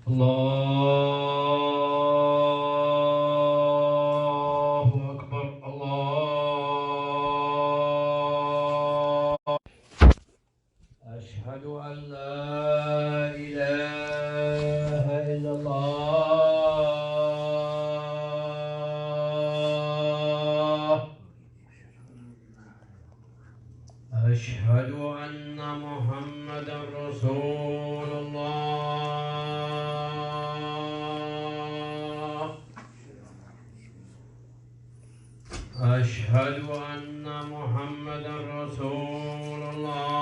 الله أكبر. الله. أشهد أن لا إله إلا الله. أشهد أن محمدا رسول الله. أشهد أن محمدا رسول الله.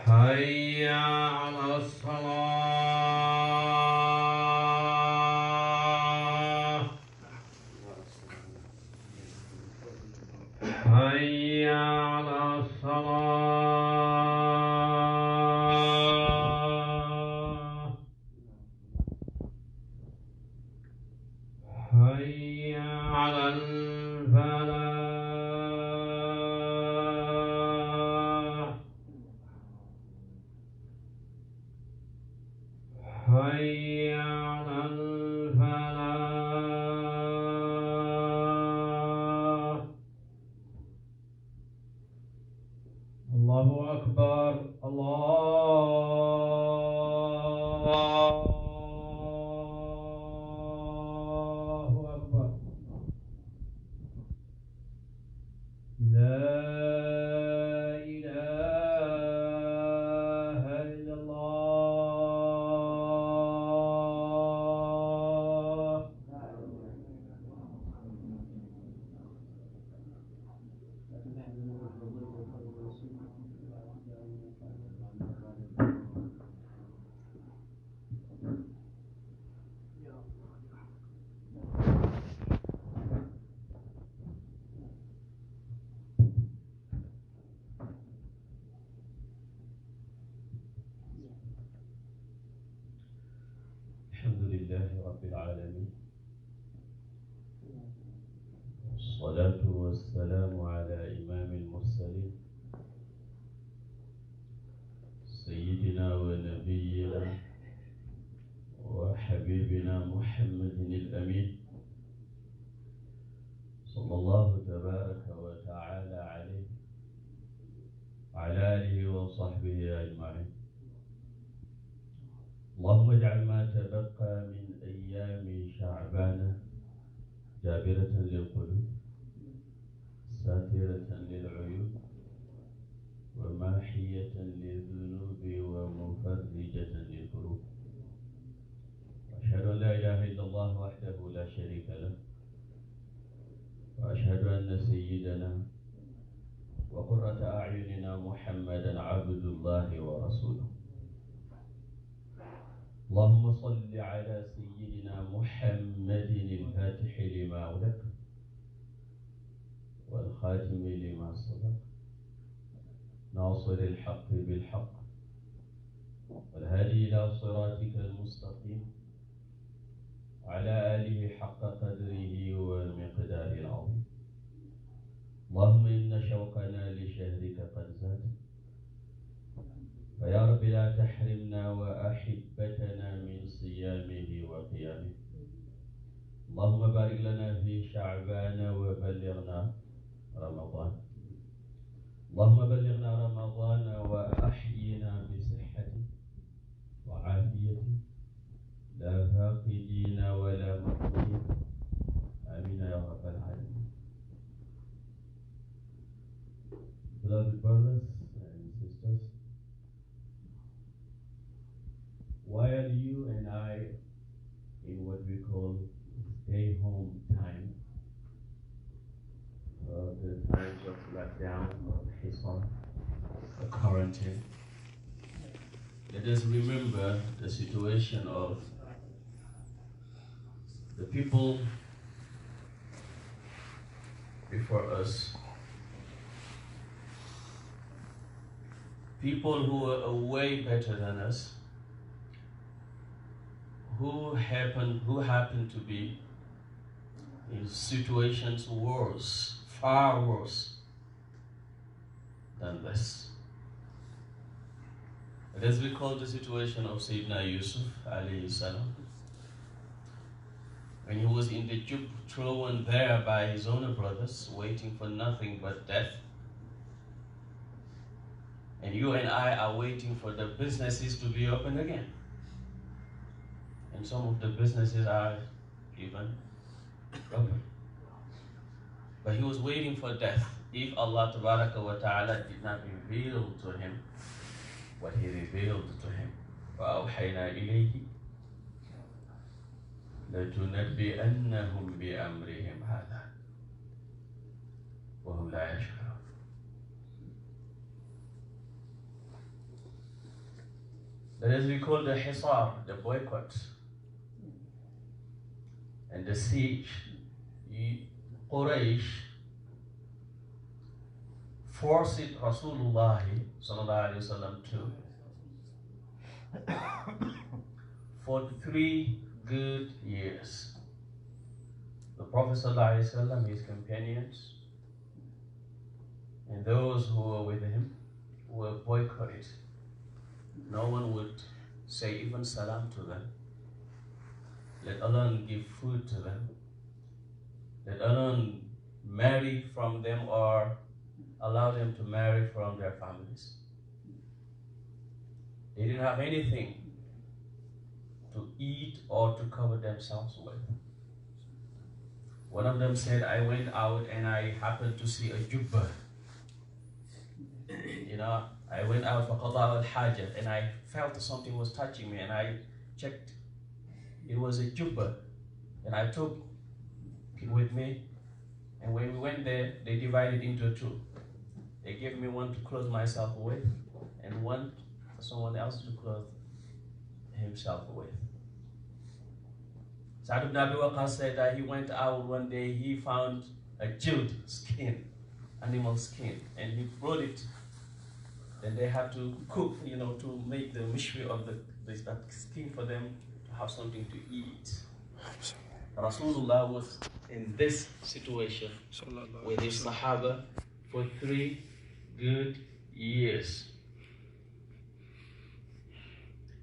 حي على الصلاة. حي على الصلاة. حي على الفلاح. حي على الفلاح. الله أكبر. الله أكبر. لا إله إلا الله. الحمد لله رب العالمين، والصلاة والسلام على إمام المرسلين سيدنا ونبينا وحبيبنا محمد الأمين صلى الله تبارك وتعالى عليه وعلى آله وصحبه أجمعين. اللهم اجعل ما تبقى من أيام شعبان جابرة للقلوب ساترة للعيوب وماحية للذنوب ومفرجة للكروب. وأشهد أن لا إله إلا الله وحده لا شريك له، وأشهد أن سيدنا وقرة أعيننا محمدا عبد الله ورسوله. اللهم صل على سيدنا محمد الفاتح لما أغلق والخاتم لما سبق ناصر الحق بالحق والهادي إلى صراطك المستقيم وعلى آله حق قدره ومقداره العظيم. اللهم إن شوقنا لشهرك قد زاد، فيا رب لا تحرمنا وأحبتنا من صيامه وقيامه. اللهم بارك لنا في شعبان وبلغنا رمضان. اللهم بلغنا رمضان وأحينا بصحة وعافية لا فاقدين ولا مفقودين. آمين يا رب العالمين. Beloved brothers and sisters, while you and I in what we call stay home time, the times of lockdown or hisar, the quarantine, let us remember the situation of the people before us, people who are way better than us, who happen to be in situations worse, far worse than this. Let us recall the situation of Sayyidina Yusuf alayhi salam. When he was in the jub thrown there by his own brothers, waiting for nothing but death. And you and I are waiting for the businesses to be open again. And some of the businesses are even open. But he was waiting for death. If Allah Tabaraka wa Ta'ala did not reveal to him what he revealed to him. وَأَوْحَيْنَا إِلَيْهِ لَتُنَبِّئَنَّهُمْ بِأَمْرِهِمْ هَذَا وَهُمْ لَا يَشْعُرُونَ. That is, we call the hisar, the boycott, and the siege. Quraysh forced Rasulullah sallallahu alaihi wasallam to for 3 good years. The Prophet sallallahu alaihi wasallam, his companions, and those who were with him were boycotted. No one would say even salam to them, let alone give food to them, let alone marry from them or allow them to marry from their families. They didn't have anything to eat or to cover themselves with. One of them said, I went out and I happened to see a jubba. I went out for Qada al-Haja and I felt something was touching me and I checked. It was a jubba and I took it with me, and when we went there, they divided into 2. They gave me one to clothe myself with and one for someone else to clothe himself with. Sa'd ibn Abi Waqqas said that he went out one day, he found a jild skin, animal skin, and he brought it. Then they had to cook, to make the mishri of that skin for them to have something to eat. Rasulullah was in this situation with his Sahaba for 3 good years.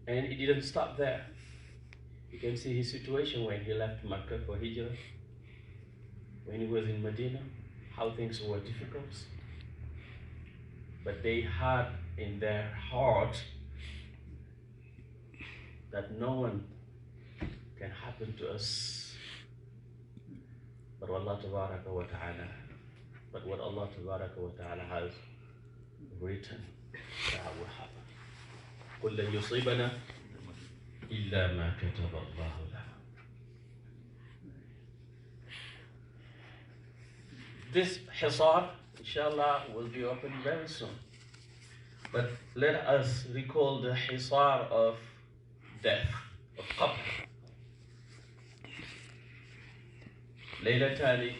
And it didn't stop there. You can see his situation when he left Makkah for Hijrah, when he was in Medina, how things were difficult. But they had in their heart that no one can happen to us but Allah Tabaraka wa Ta'ala. But what Allah Tabaraka wa Ta'ala has written, that will happen. قُلْ لَنْ يُصِيبَنَا إِلَّا مَا كَتَبَ اللَّهُ لَنَا. This hisar, inshallah, will be open very soon. But let us recall the hisar of death, of qabr. ليلتان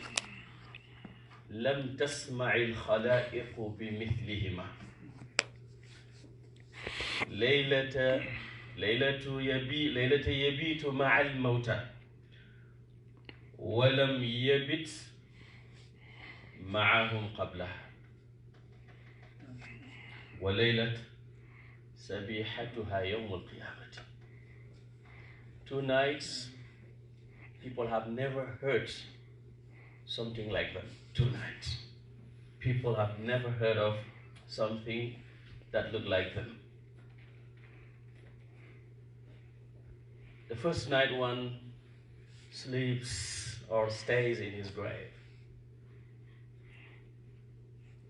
لم تسمع الخلائق بمثلهما. ليلة يبيت مع الموتى ولم يبت معهم قبلها. وليلة سبيحتها يوم القيامة. 2 nights people have never heard something like that. 2 nights. People have never heard of something that looked like them. The first night one sleeps or stays in his grave.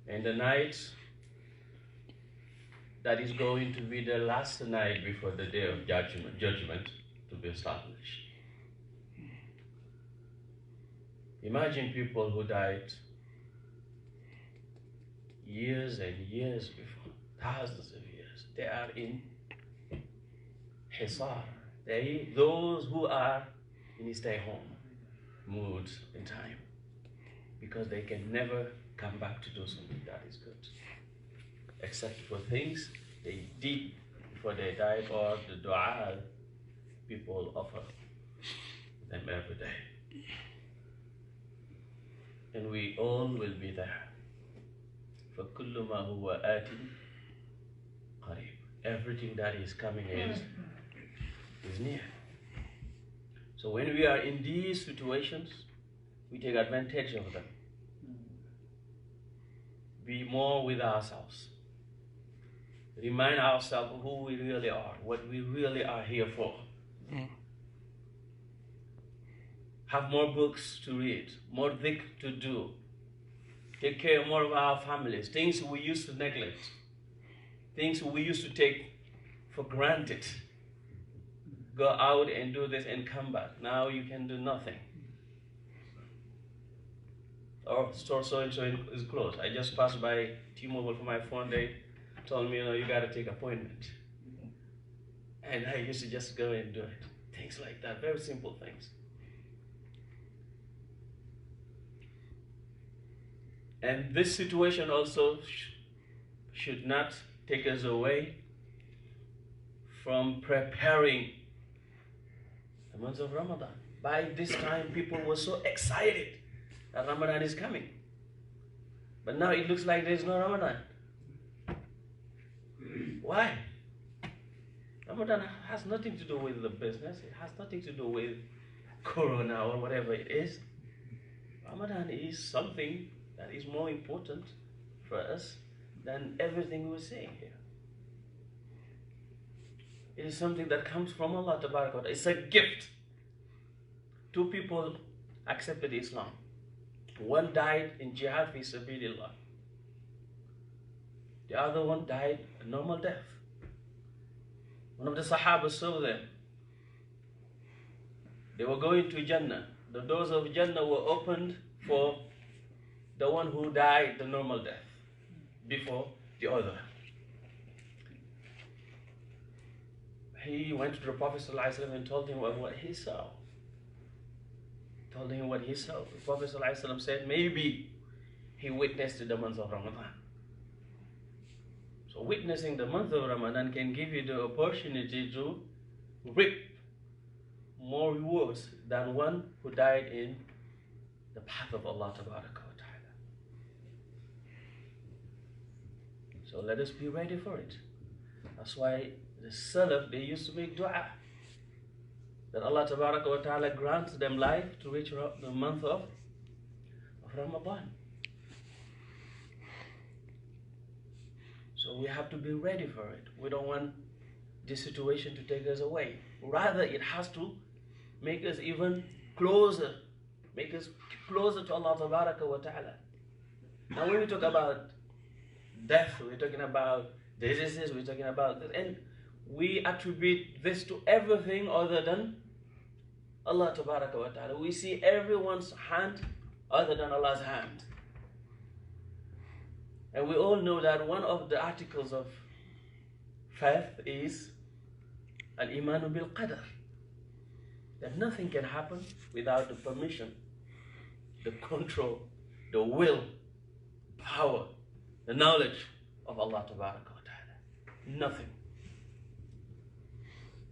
And the night that is going to be the last night before the day of judgment to be established. Imagine people who died years and years before, thousands of years. They are in hisar. Those who are in stay home mood in time, because they can never come back to do something that is good, except for things they did before they died, or the dua people offer them every day. And we all will be there فَكُلُّ مَا هُوَ آتٍ قَرِيبٌ. Everything that is coming is near. So when we are in these situations, we take advantage of them. Be more with ourselves. Remind ourselves of who we really are, what we really are here for. Have more books to read, more dhikr to do. Take care more of our families, things we used to neglect, things we used to take for granted. Go out and do this and come back. Now you can do nothing. Or store so-and-so is closed. I just passed by T-Mobile for my phone. They told me, you got to take appointment. And I used to just go and do it. Things like that, very simple things. And this situation also should not take us away from preparing the month of Ramadan. By this time, people were so excited that Ramadan is coming. But now it looks like there's no Ramadan. Why? Ramadan has nothing to do with the business. It has nothing to do with Corona or whatever it is. Ramadan is something that is more important for us than everything we're saying here. It is something that comes from Allah Ta'ala. It's a gift. Two people accepted Islam. One died in jihad fi sabilillah. The other one died a normal death. One of the Sahaba saw them. They were going to Jannah. The doors of Jannah were opened for the one who died the normal death before the other. He went to the Prophet ﷺ and told him what he saw. Told him what he saw. The Prophet ﷺ said maybe he witnessed the month of Ramadan. So witnessing the month of Ramadan can give you the opportunity to reap more rewards than one who died in the path of Allah Ta'ala. So let us be ready for it. That's why the Salaf, they used to make dua that Allah Ta'ala grants them life to reach the month of Ramadan. So we have to be ready for it. We don't want this situation to take us away. Rather, it has to make us even closer, make us closer to Allah Ta'ala. Now when we talk about death, we're talking about diseases, we're talking about this, and we attribute this to everything other than Allah Ta'ala. We see everyone's hand other than Allah's hand. And we all know that one of the articles of faith is al-imanu bil-qadar. That nothing can happen without the permission, the control, the will, power, the knowledge of Allah Ta'ala. Nothing.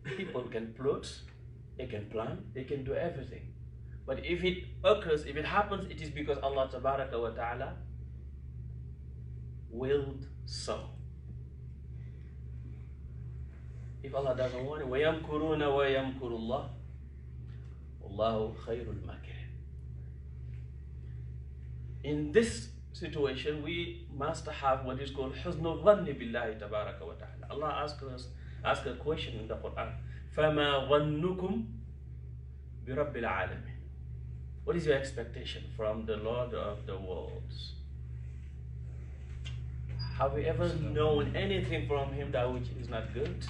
People can plot, they can plan, they can do everything. But if it occurs, if it happens, it is because Allah Ta'ala willed so. If Allah doesn't want it, وَيَمْكُرُونَ وَيَمْكُرُ اللَّهُ وَاللَّهُ خَيْرُ الْمَاكِرِينَ. In this situation, we must have what is called حُسْنُ الظَّنِّ بِاللَّهِ تَبَارَكَ وَتَعَالَى. Allah asks a question in the Quran. فَمَا ظَنُّكُمْ بِرَبِّ الْعَالَمِينَ. What is your expectation from the Lord of the worlds? Have we ever known anything from Him that which is not good?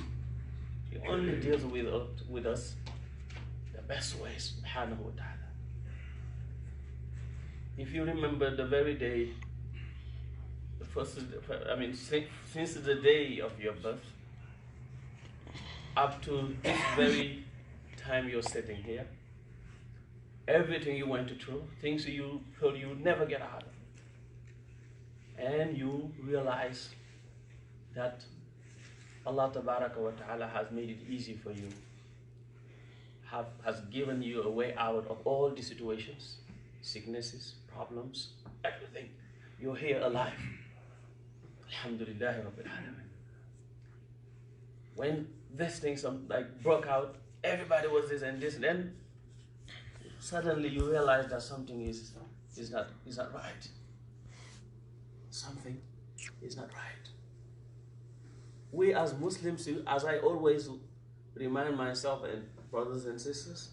He only deals with us the best way, subhanahu wa ta'ala. If you remember the very day, since the day of your birth, up to this very time you're sitting here, everything you went through, things you thought you would never get out of, and you realize that Allah Ta'ala has made it easy for you, has given you a way out of all the situations, sicknesses, problems, everything. You're here alive. Alhamdulillah Rabbil Alamin. When these things like broke out, everybody was this and this, then suddenly you realize that something is not right. Something is not right. We as Muslims, as I always remind myself and brothers and sisters,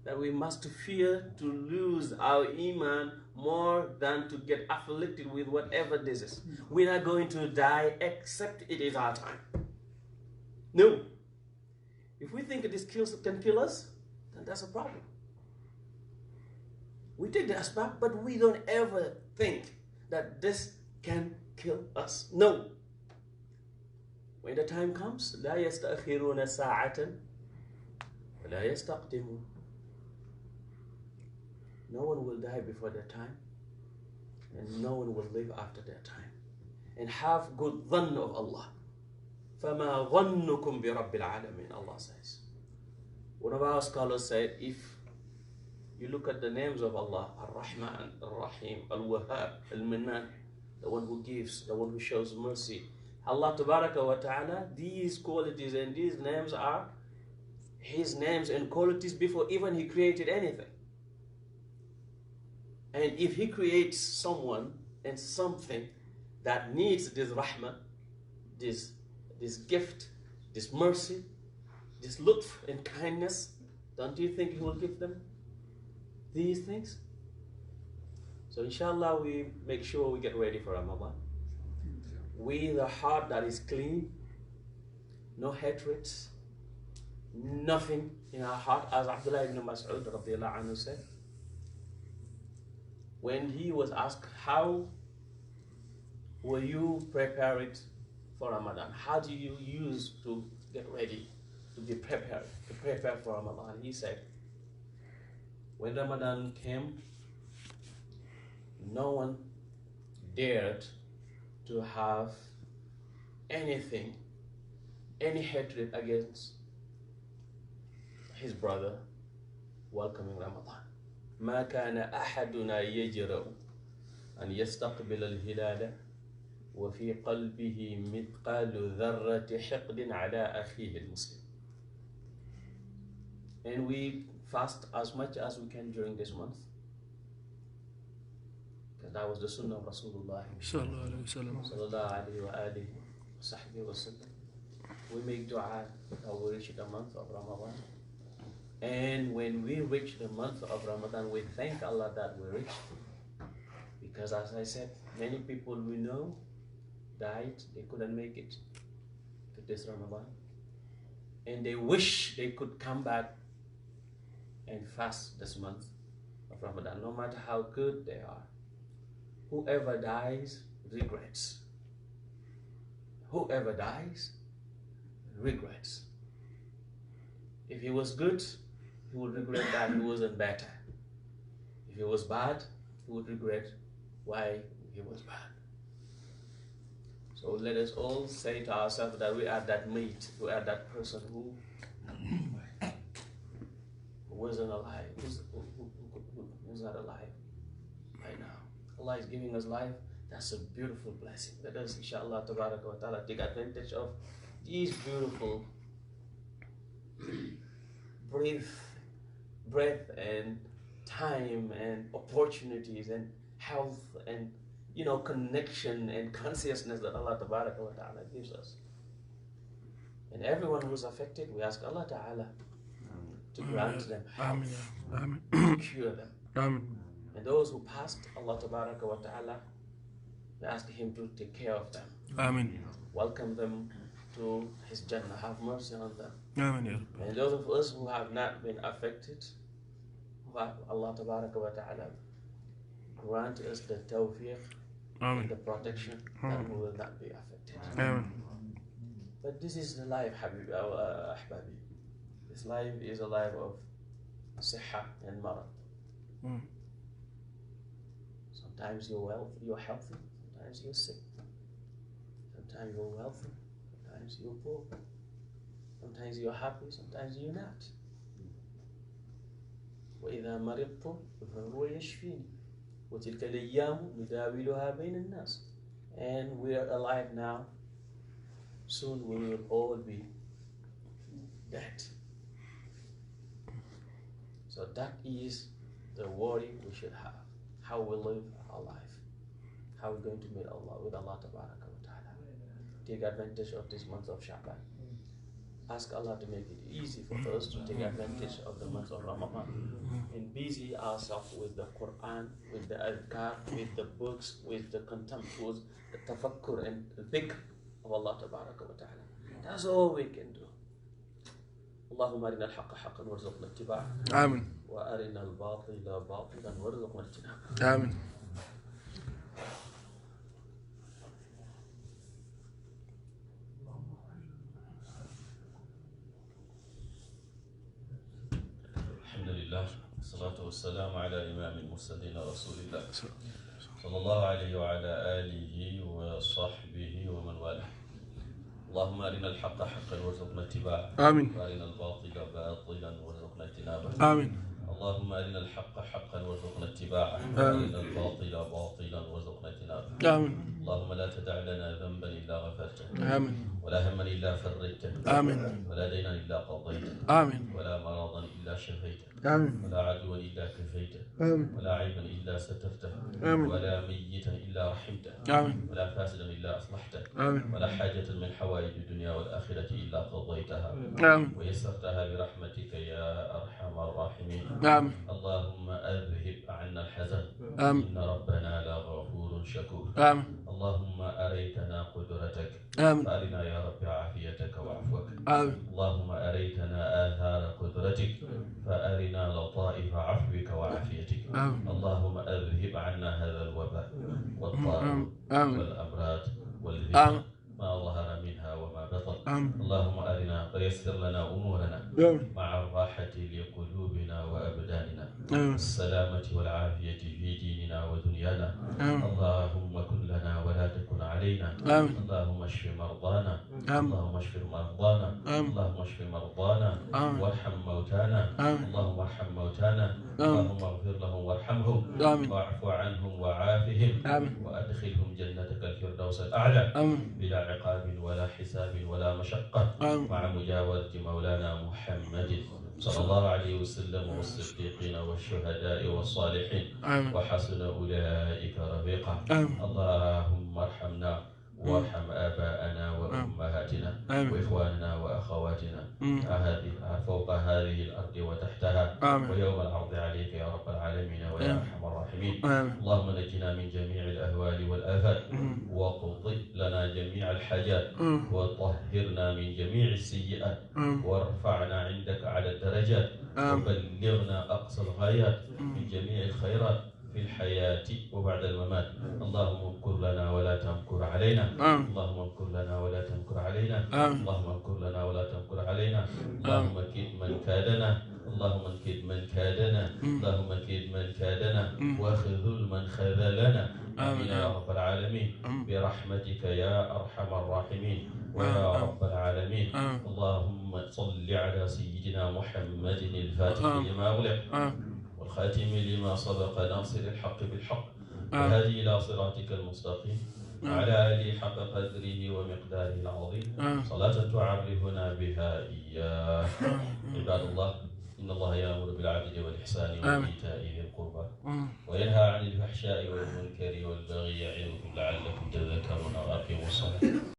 that we must fear to lose our iman more than to get afflicted with whatever this is. We're not going to die except it is our time. No. If we think this can kill us, then that's a problem. We take the asbab, but we don't ever think that this can kill us. No. When the time comes, لا يستأخرون ساعة ولا يستقدمون. No one will die before their time, and no one will live after their time. And have good dhann of Allah. فَمَا ظَنُّكُمْ بِرَبِّ الْعَالَمِينَ, Allah says. One of our scholars said, if you look at the names of Allah, Ar-Rahman, Ar-Rahim, Al-Wahhab, Al-Mannan, the one who gives, the one who shows mercy, Allah Tabaraka wa Ta'ala, these qualities and these names are His names and qualities before even He created anything. And if He creates someone and something that needs this rahmah, this gift, this mercy, this lutf and kindness, don't you think He will give them these things? So inshallah, we make sure we get ready for Ramadan with a heart that is clean, no hatred, nothing in our heart, as Abdullah ibn Mas'ud radiallahu anhu said, when he was asked, how will you prepare it for Ramadan? How do you use to get ready, to be prepared, to prepare for Ramadan? He said, when Ramadan came, no one dared to have anything, any hatred against his brother welcoming Ramadan. ما كان أحدنا يجرؤ أن يستقبل الهلال وفي قلبه مثقال ذرة حقد على أخيه المسلم. And we fast as much as we can during this month, because that was the sunnah of Rasulullah sallallahu alayhi wa alihi wa sallam. We make dua that we reach the month of Ramadan. And when we reach the month of Ramadan, we thank Allah that we reached. Because as I said, many people we know died, they couldn't make it to this Ramadan. And they wish they could come back and fast this month of Ramadan, no matter how good they are. Whoever dies regrets. Whoever dies regrets. If he was good, he would regret that he wasn't better. If he was bad, he would regret why he was bad. So let us all say to ourselves that we are that mate, we are that person who wasn't alive, who's not alive right now. Allah is giving us life. That's a beautiful blessing. Let us, inshallah, tabaraka wa ta'ala, take advantage of these beautiful breath and time and opportunities and health and connection and consciousness that Allah tabaraka wa ta'ala gives us. And everyone who's affected, we ask Allah ta'ala to grant them health, to cure them. And those who passed, Allah tabaraka wa ta'ala, we ask Him to take care of them. Welcome them to His Jannah, have mercy on them. And those of us who have not been affected, Allah tabaraka wa ta'ala grant us the tawfiq and the protection that we will not be affected. But this is the life, Ahbabi. This life is a life of siha and marad. Sometimes you're healthy, sometimes you're sick. Sometimes you're wealthy, sometimes you're poor. Sometimes you're happy, sometimes you're not. وإذا مرضت فهو يشفيني وتلك الأيام نداولها بين الناس. and we are alive now. Soon we will all be dead. So that is the worry we should have. How we live our life. How we're going to meet Allah with Allah Tabaraka wa Ta'ala. Take advantage of this month of Sha'ban. Ask Allah to make it easy for us to take advantage of the month of Ramadan and busy ourselves with the Quran, with the adhkar, with the books, with the contempt, with the tafakkur and the dhikr of Allah Tabaraka wa Ta'ala. That's all we can do. اللهم أرنا الحق حقا وارزقنا اتباعه. آمين. وأرنا الباطل باطلا وارزقنا اجتنابه. آمين. الحمد لله والصلاة والسلام على إمام المرسلين رسول الله صلى الله عليه وعلى آله وصحبه ومن والاه. اللهم أرنا الحق حقا وارزقنا اتباعه. آمين. وأرنا الباطل باطلا وارزقنا اجتنابه. آمين. اللهم أرنا الحق حقا وارزقنا اتباعه. وأرنا الباطل باطلا وارزقنا اجتنابه. آمين. اللهم لا تدع لنا ذنبا إلا غفرته. آمين. ولا هما إلا فرجته. آمين. ولا دينا إلا قضيته. آمين. ولا مرضا إلا شفيته. آمين. ولا عدوا إلا كفيته. آمين. ولا عيبا إلا سترته. آمين. ولا ميتا إلا رحمته. آمين. ولا فاسدا إلا أصلحته. آمين. ولا حاجة من حوائج الدنيا والآخرة إلا قضيتها آمين. ويسرتها برحمتك يا أرحم الراحمين. آمين. اللهم أذهب عنا الحزن. آمين. إن ربنا لغفور شكور. آمين. اللهم أريتنا قدرتك. آمين. فأرنا يا رب عافيتك وعفوك. آمين. اللهم أريتنا آثار قدرتك. فأرنا لطائف عفوك وعافيتك. آمين. اللهم أذهب عنا هذا الوباء والطاعون والأمراض والفتن ما ظهر منها وما بطن. اللهم أرنا ويسر لنا أمورنا مع الراحة لقلوبنا وأبداننا السلامة والعافية في ديننا ودنيانا. اللهم كن لنا ولا تكن علينا. اللهم اشف مرضانا. اللهم اشف مرضانا. اللهم اشف مرضانا وارحم موتانا. اللهم ارحم موتانا. اللهم اغفر لهم وارحمهم واعف عنهم وعافهم وأدخلهم جنتك الفردوس الأعلى بلا عقاب ولا حساب ولا مشقة مع مجاورة مولانا محمد صلى الله عليه وسلم والصديقين والشهداء والصالحين وحسن أولئك رفيقا. اللهم ارحمنا وارحم آباءنا وأمهاتنا وإخواننا وأخواتنا فوق هذه الأرض وتحتها ويوم العرض عليك يا رب العالمين ويا أرحم الراحمين. اللهم نجنا من جميع الأهوال والآفات وقض لنا جميع الحاجات وطهرنا من جميع السيئات وارفعنا عندك على الدرجات وبلغنا أقصى الغايات من جميع الخيرات في الحياة وبعد الممات. اللهم امكر لنا ولا تمكر علينا. اللهم امكر لنا ولا تمكر علينا. اللهم امكر لنا ولا تمكر علينا. اللهم كيد من كادنا. اللهم كيد من كادنا. اللهم كيد من كادنا وخذل من خذلنا. آمين يا رب العالمين برحمتك يا أرحم الراحمين ويا رب العالمين. اللهم صل على سيدنا محمد الفاتح لما أغلق والخاتم لما سبق ناصر الحق بالحق والهادي إلى صراطك المستقيم وعلى آله حق قدره ومقداره العظيم صلاة تعرفنا بها إياه. عباد الله إن الله يأمر بالعدل والإحسان وإيتاء ذي القربى وينهى عن الفحشاء والمنكر والبغي يعظكم لعلكم